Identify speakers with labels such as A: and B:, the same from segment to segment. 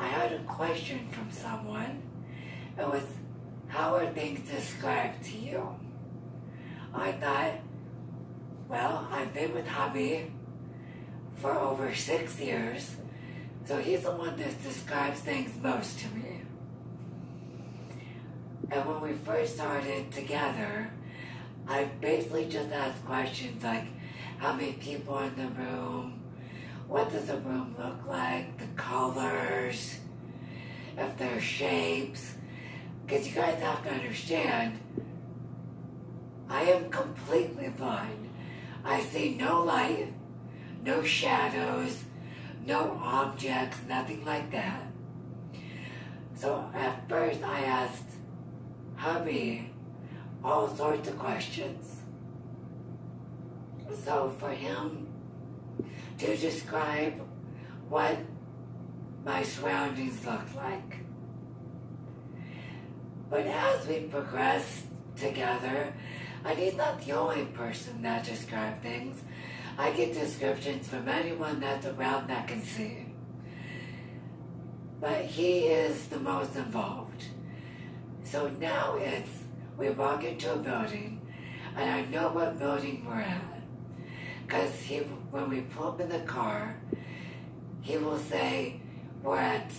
A: I had a question from someone. It was, how are things described to you? I thought, well, I've been with hubby for over 6 years, so he's the one that describes things most to me. And when we first started together, I basically just asked questions like, how many people in the room? What does the room look like? The colors? If there's shapes? Because you guys have to understand, I am completely blind. I see no light, no shadows, no objects, nothing like that. So at first I asked hubby all sorts of questions. So for him to describe what my surroundings look like. But as we progressed together, and he's not the only person that describes things, I get descriptions from anyone that's around that can see. But he is the most involved. So now we walk into a building, and I know what building we're at. Because when we pull up in the car, he will say, we're at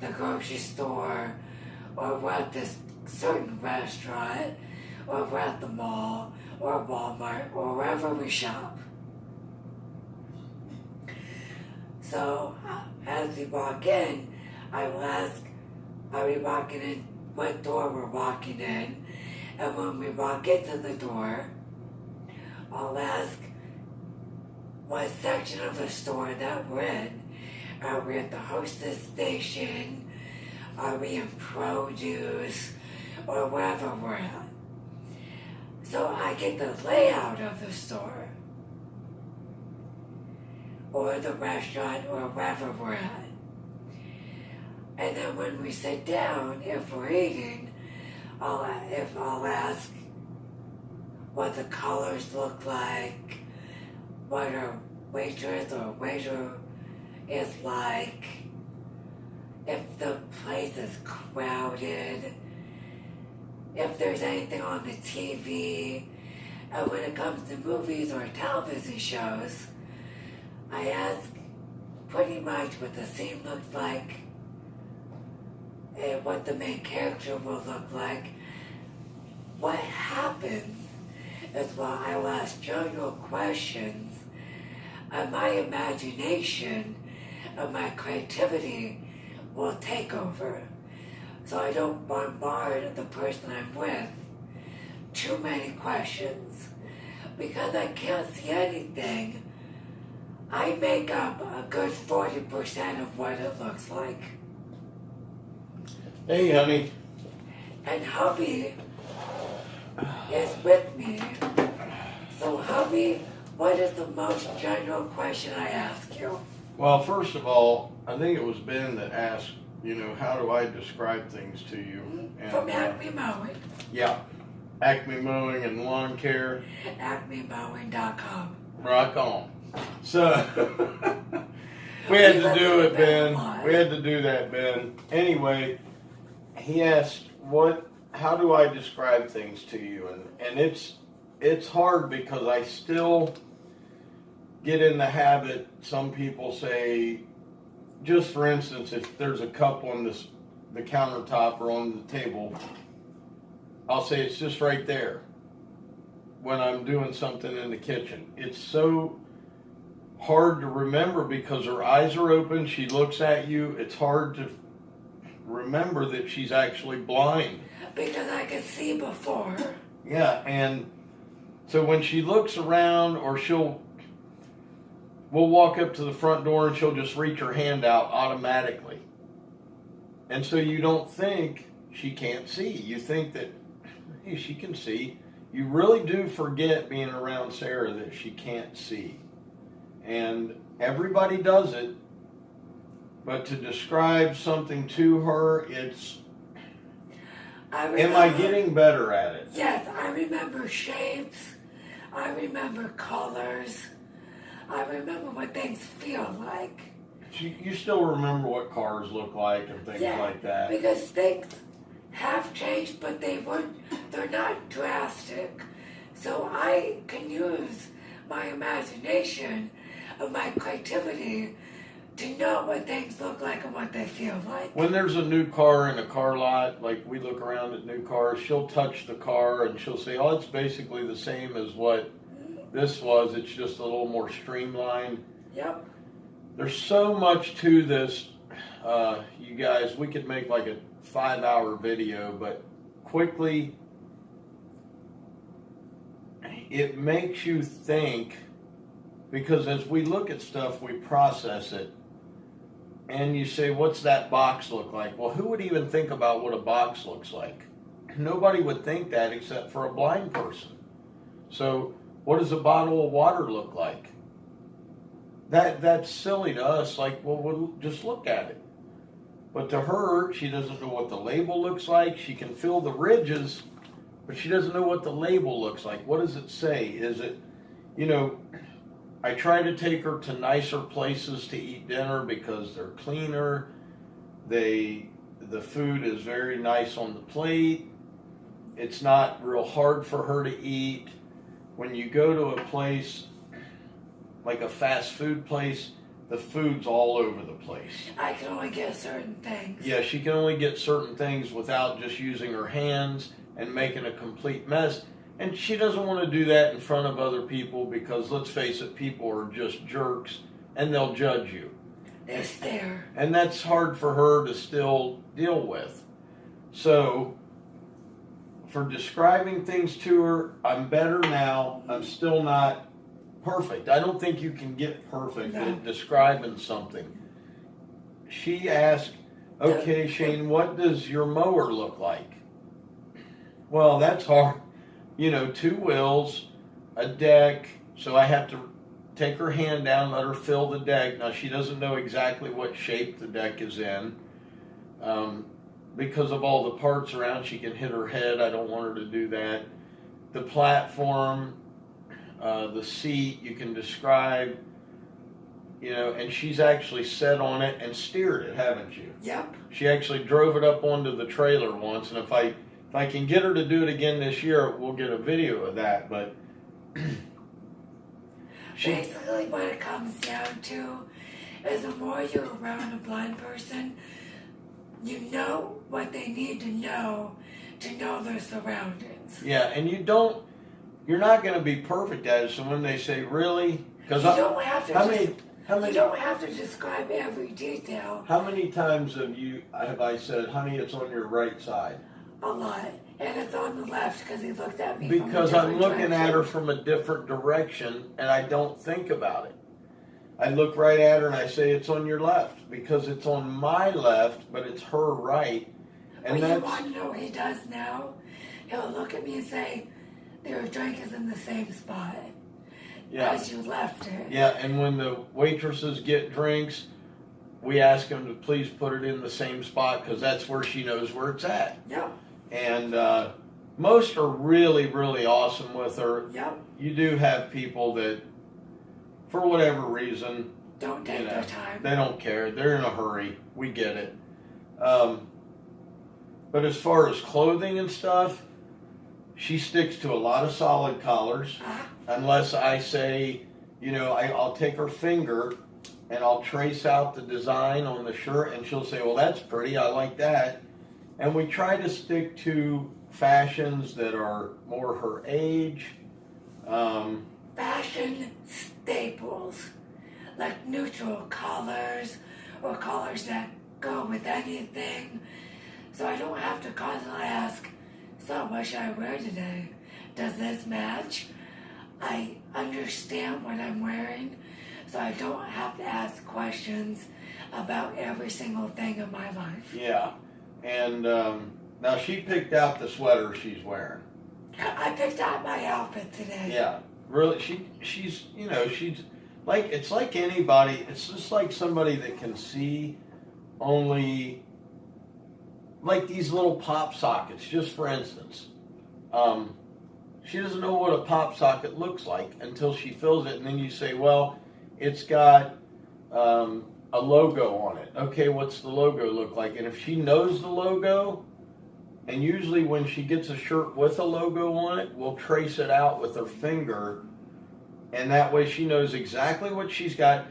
A: the grocery store, or we're at this certain restaurant, or we're at the mall, or Walmart, or wherever we shop. So as we walk in, I will ask, are we walking in, what door we're walking in? And when we walk into the door, I'll ask what section of the store that we're in. Are we at the hostess station? Are we in produce? Or wherever we're at. So I get the layout of the store. Or the restaurant, or wherever we're at. And then when we sit down, if we're eating, I'll ask what the colors look like, what our waitress or waiter is like, if the place is crowded, if there's anything on the TV. And when it comes to movies or television shows, I ask pretty much what the scene looks like, and what the main character will look like. What happens is while I will ask general questions, and my imagination and my creativity will take over. So I don't bombard the person I'm with too many questions. Because I can't see anything, I make up a good 40% of what it looks like.
B: Hey, honey.
A: And hubby is with me. So hubby, what is the most general question I ask you?
B: Well, first of all, I think it was Ben that asked, how do I describe things to you? And,
A: From Acme Mowing.
B: Yeah. Acme Mowing and Lawn Care.
A: AcmeMowing.com.
B: Rock on. So, we had to do it, Ben. We had to do that, Ben. Anyway, he asked, how do I describe things to you? And it's hard because I still get in the habit. Some people say, just for instance, if there's a cup on the countertop or on the table, I'll say it's just right there when I'm doing something in the kitchen. It's so hard to remember because her eyes are open, she looks at you. It's hard to remember that she's actually blind.
A: Because I could see before.
B: Yeah, and so when she looks around, or we'll walk up to the front door and she'll just reach her hand out automatically. And so you don't think she can't see. You think that, hey, she can see. You really do forget being around Sarah that she can't see. And everybody does it. But to describe something to her, am I getting better at it?
A: Yes, I remember shapes. I remember colors. I remember what things feel like.
B: You still remember what cars look like and things like that.
A: Because things have changed, but they're not drastic. So I can use my imagination and my creativity to know what things look like and what they feel like.
B: When there's a new car in a car lot, like we look around at new cars, she'll touch the car and she'll say, oh, it's basically the same as what this was. It's just a little more streamlined.
A: Yep.
B: There's so much to this, you guys. We could make like a 5-hour video, but quickly, it makes you think, because as we look at stuff, we process it, and you say, what's that box look like? Well, who would even think about what a box looks like? Nobody would think that except for a blind person. So what does a bottle of water look like? That's silly to us. Like, well, we'll just look at it. But to her, she doesn't know what the label looks like. She can feel the ridges, but she doesn't know what the label looks like. What does it say? Is it, I try to take her to nicer places to eat dinner because they're cleaner. The food is very nice on the plate. It's not real hard for her to eat. When you go to a place like a fast food place, the food's all over the place.
A: I can only get certain things.
B: Yeah, she can only get certain things without just using her hands and making a complete mess. And she doesn't want to do that in front of other people because, let's face it, people are just jerks and they'll judge you.
A: They stare.
B: And that's hard for her to still deal with. So, for describing things to her, I'm better now. I'm still not perfect. I don't think you can get perfect at describing something. She asked, okay, Shane, what does your mower look like? Well, that's hard. 2 wheels, a deck, so I have to take her hand down, let her fill the deck. Now, she doesn't know exactly what shape the deck is in. Because of all the parts around, she can hit her head. I don't want her to do that. The platform, the seat, you can describe, and she's actually sat on it and steered it, haven't you?
A: Yep.
B: She actually drove it up onto the trailer once, and if I can get her to do it again this year, we'll get a video of that, but
A: basically what it comes down to is the more you're around a blind person, you know what they need to know their surroundings.
B: Yeah, and you're not going to be perfect at it, so when they say, really? Because
A: you don't have to describe every detail.
B: How many times have I said, honey, it's on your right side?
A: A lot. And it's on the left because he looked at me
B: because I'm looking at her from a different direction and I don't think about it. I look right at her and I say, it's on your left because it's on my left, but it's her right. And
A: you want to know what he does now? He'll look at me and say, their drink is in the same spot as you left it.
B: Yeah, and when the waitresses get drinks, we ask them to please put it in the same spot because that's where she knows where it's at.
A: Yeah.
B: And most are really, really awesome with her.
A: Yep.
B: You do have people that, for whatever reason,
A: don't take their time.
B: They don't care. They're in a hurry. We get it. But as far as clothing and stuff, she sticks to a lot of solid collars. Unless I say, I'll take her finger and I'll trace out the design on the shirt and she'll say, well, that's pretty. I like that. And we try to stick to fashions that are more her age.
A: Fashion staples, like neutral colors or colors that go with anything. So I don't have to constantly ask, so what should I wear today? Does this match? I understand what I'm wearing, so I don't have to ask questions about every single thing in my life.
B: Yeah. And now she picked out the sweater she's wearing.
A: I picked out my outfit today.
B: Yeah, really. She's like, it's like anybody. It's just like somebody that can see only like these little pop sockets. Just for instance, she doesn't know what a pop socket looks like until she fills it, and then you say, well, it's got a logo on it. Okay, what's the logo look like? And if she knows the logo, and usually when she gets a shirt with a logo on it, we'll trace it out with her finger, and that way she knows exactly what she's got.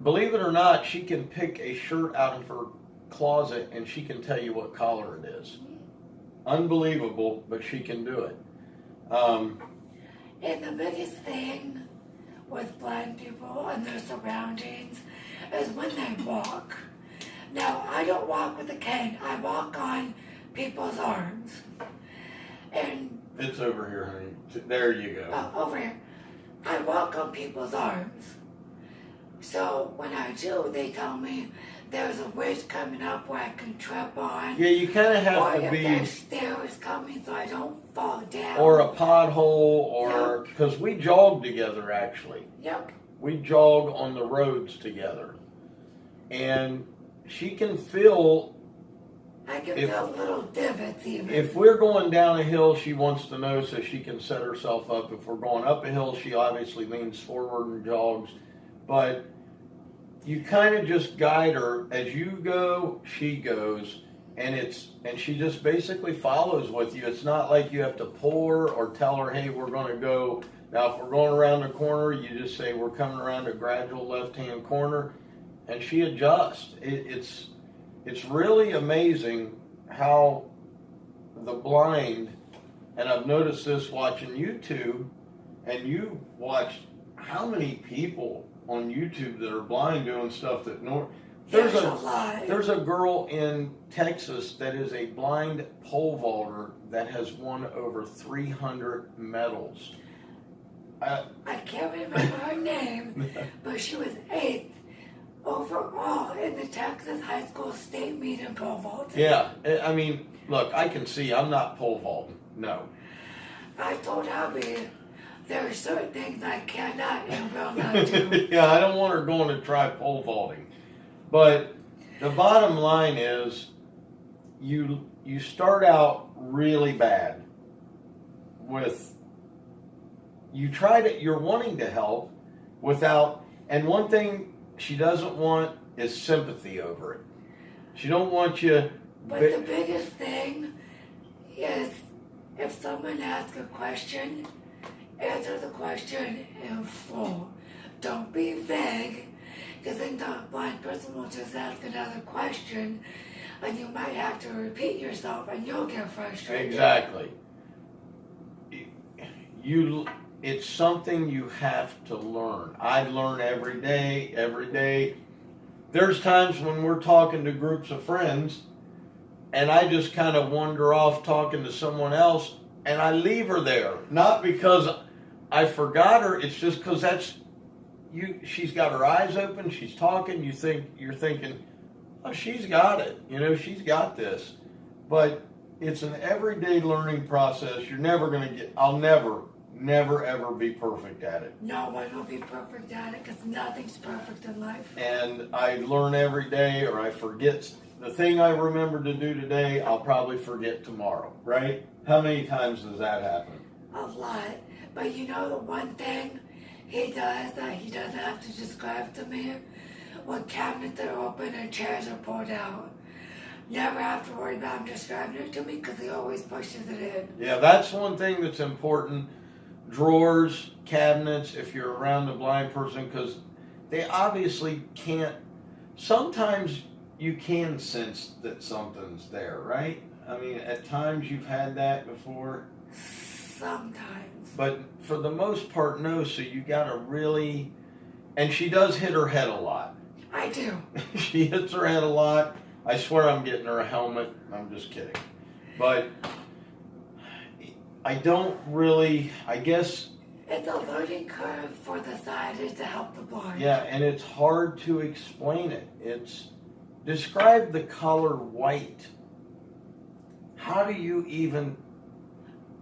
B: Believe it or not, she can pick a shirt out of her closet and she can tell you what collar it is. Unbelievable, but she can do it.
A: And the biggest thing with blind people and their surroundings is when they walk. Now, I don't walk with a cane. I walk on people's arms. And
B: it's over here, honey. There you go.
A: Over here. I walk on people's arms. So when I do, they tell me there's a ridge coming up where I can trip on.
B: Yeah, you kind of have to
A: or
B: be.
A: Or there's stairs coming so I don't fall down.
B: Or a pothole, or because we jog together actually.
A: Yep.
B: We jog on the roads together, and she can feel.
A: I can feel little divots even.
B: If we're going down a hill, she wants to know so she can set herself up. If we're going up a hill, she obviously leans forward and jogs. But you kind of just guide her. As you go, she goes. And she just basically follows with you. It's not like you have to pull her or tell her, hey, we're going to go. Now, if we're going around the corner, you just say, we're coming around a gradual left-hand corner. And she adjusts. It's really amazing how the blind, and I've noticed this watching YouTube, and you watched how many people on YouTube that are blind doing stuff that there's a girl in Texas that is a blind pole vaulter that has won over 300 medals.
A: I can't remember her name, but she was 8th overall in the Texas high school state meet in pole vaulting.
B: Yeah, I mean, look, I can see I'm not pole vaulting. No.
A: I told hubby there are certain things I cannot and will not do.
B: Yeah, I don't want her going to try pole vaulting. But the bottom line is you start out really bad with you're wanting to help without, and one thing she doesn't want is sympathy over it. She don't want you.
A: But the biggest thing is if someone asks a question, answer the question in full. Don't be vague, because then the blind person will just ask another question, and you might have to repeat yourself, and you'll get frustrated.
B: Exactly. It's something you have to learn. I learn every day. There's times when we're talking to groups of friends, and I just kind of wander off talking to someone else, and I leave her there. Not because I forgot her, it's just because she's got her eyes open, she's talking, you're thinking, oh, she's got it, she's got this. But it's an everyday learning process. I'll never ever be perfect at it.
A: No one will be perfect at it, because nothing's perfect in life.
B: And I learn every day, or I forget. The thing I remember to do today, I'll probably forget tomorrow, right? How many times does that happen?
A: A lot. But the one thing he does that he doesn't have to describe to me, when cabinets are open and chairs are pulled out. Never have to worry about him describing it to me, because he always pushes it in.
B: Yeah, that's one thing that's important. Drawers, cabinets, if you're around a blind person, because they obviously can't. Sometimes you can sense that something's there, right? I mean, at times you've had that before.
A: Sometimes.
B: But for the most part, no. So you gotta really, and she does hit her head a lot.
A: I do.
B: She hits her head a lot. I swear I'm getting her a helmet. I'm just kidding. But I don't really, I guess.
A: It's a learning curve for the sighted to help the blind.
B: Yeah, and it's hard to explain it. Describe the color white. How do you even?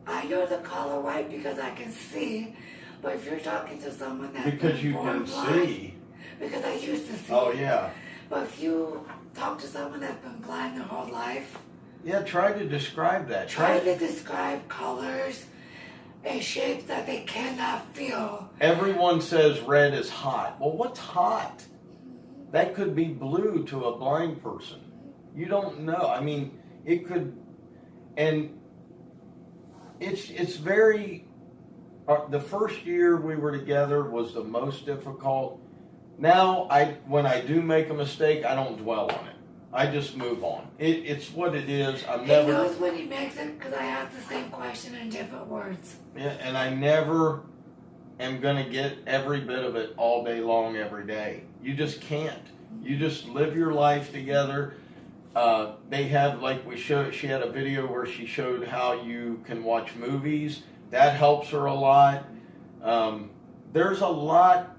A: I know the color white because I can see, but if you're talking to someone that's
B: because you can
A: blind,
B: see.
A: Because I used to see.
B: Oh yeah.
A: But if you talk to someone that's been blind their whole life.
B: Yeah, try to describe that.
A: Try to describe colors and shapes that they cannot feel.
B: Everyone says red is hot. Well, what's hot? that could be blue to a blind person. You don't know. I mean, it could, and it's very, the first year we were together was the most difficult. Now, when I do make a mistake, I don't dwell on it. I just move on. It's what it is.
A: He knows when he makes it because I ask the same question in different words.
B: Yeah, and I never am going to get every bit of it all day long, every day. You just can't. You just live your life together. They have, like she had a video where she showed how you can watch movies. That helps her a lot. There's a lot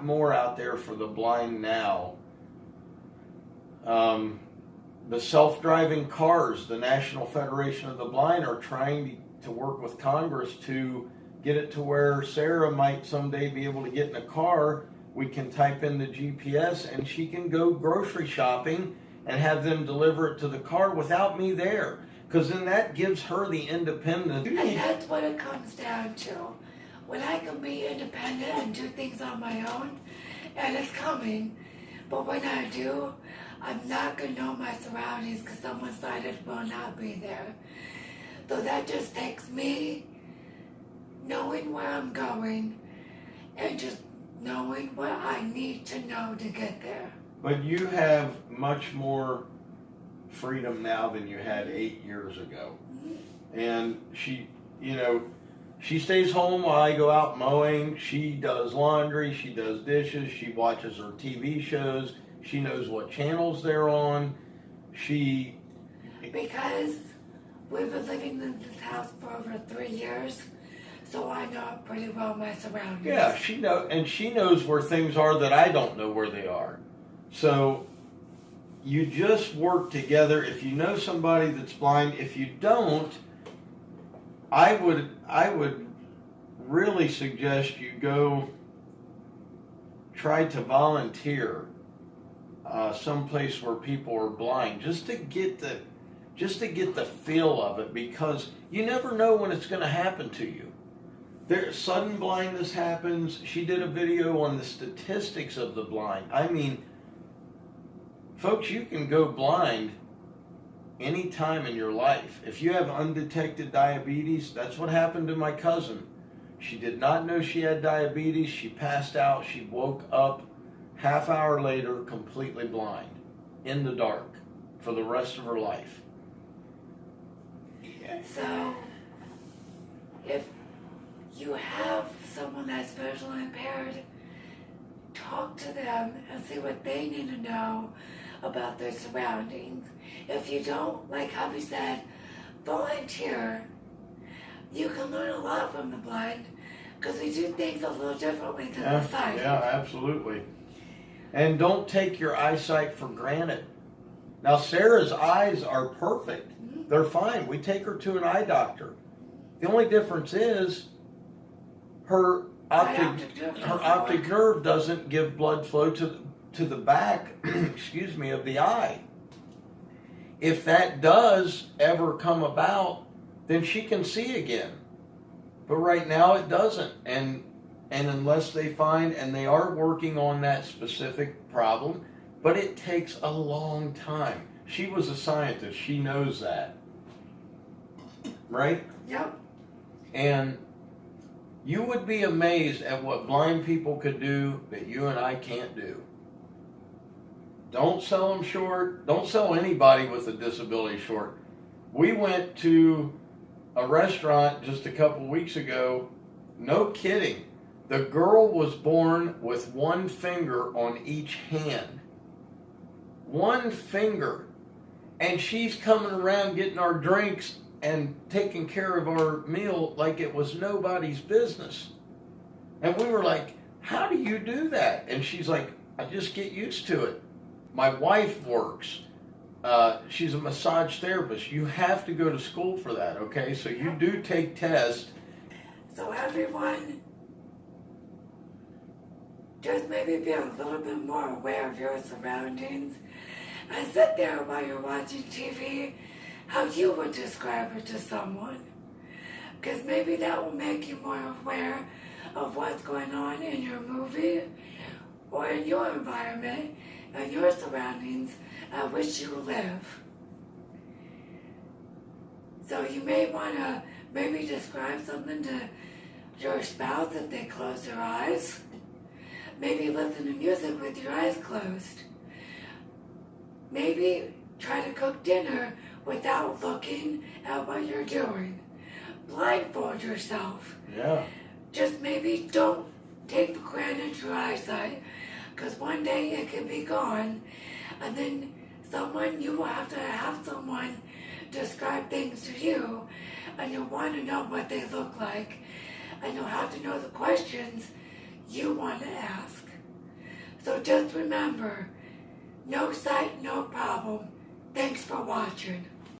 B: more out there for the blind now. The self-driving cars, the National Federation of the Blind are trying to work with Congress to get it to where Sarah might someday be able to get in a car. We can type in the GPS and she can go grocery shopping and have them deliver it to the car without me there. Because then that gives her the independence.
A: And that's what it comes down to. When I can be independent and do things on my own, and it's coming, but when I do, I'm not going to know my surroundings because someone sighted will not be there. So that just takes me knowing where I'm going and just knowing what I need to know to get there.
B: But you have much more freedom now than you had 8 years ago. Mm-hmm. And she stays home while I go out mowing. She does laundry. She does dishes. She watches her TV shows. She knows what channels they're on.
A: Because we've been living in this house for over 3 years, so I know pretty well my surroundings.
B: Yeah, she knows where things are that I don't know where they are. So you just work together. If you know somebody that's blind, if you don't, I would really suggest you go try to volunteer someplace where people are blind, just to get the feel of it, because you never know when it's going to happen to you. Sudden blindness happens. She did a video on the statistics of the blind. I mean, folks, you can go blind any time in your life. If you have undetected diabetes, that's what happened to my cousin. She did not know she had diabetes. She passed out. She woke up half hour later completely blind in the dark for the rest of her life.
A: So if you have someone that's visually impaired, talk to them and see what they need to know about their surroundings. If you don't, like hubby said, volunteer. You can learn a lot from the blind because we do things a little differently than the sighted.
B: Yeah, absolutely. And don't take your eyesight for granted. Now, Sarah's eyes are perfect. Mm-hmm. They're fine. We take her to an eye doctor. The only difference is her optic nerve doesn't give blood flow to the back, excuse me, of the eye. If that does ever come about, then she can see again. But right now it doesn't. And unless they find, and they are working on that specific problem, but it takes a long time. She was a scientist. She knows that. Right?
A: Yep.
B: And you would be amazed at what blind people could do that you and I can't do. Don't sell them short. Don't sell anybody with a disability short. We went to a restaurant just a couple weeks ago. No kidding. The girl was born with one finger on each hand. One finger. And she's coming around getting our drinks and taking care of our meal like it was nobody's business. And we were like, how do you do that? And she's like, I just get used to it. My wife works. She's a massage therapist. You have to go to school for that, okay? So you do take tests.
A: So everyone, just maybe be a little bit more aware of your surroundings and sit there while you're watching TV how you would describe it to someone. Because maybe that will make you more aware of what's going on in your movie or in your environment and your surroundings at which you live. So you may want to maybe describe something to your spouse if they close their eyes. Maybe listen to music with your eyes closed. Maybe try to cook dinner without looking at what you're doing. Blindfold yourself.
B: Yeah.
A: Just maybe don't take for granted your eyesight, because one day it could be gone, and then you will have to have someone describe things to you, and you'll want to know what they look like, and you'll have to know the questions you want to ask. So just remember, no sight, no problem. Thanks for watching.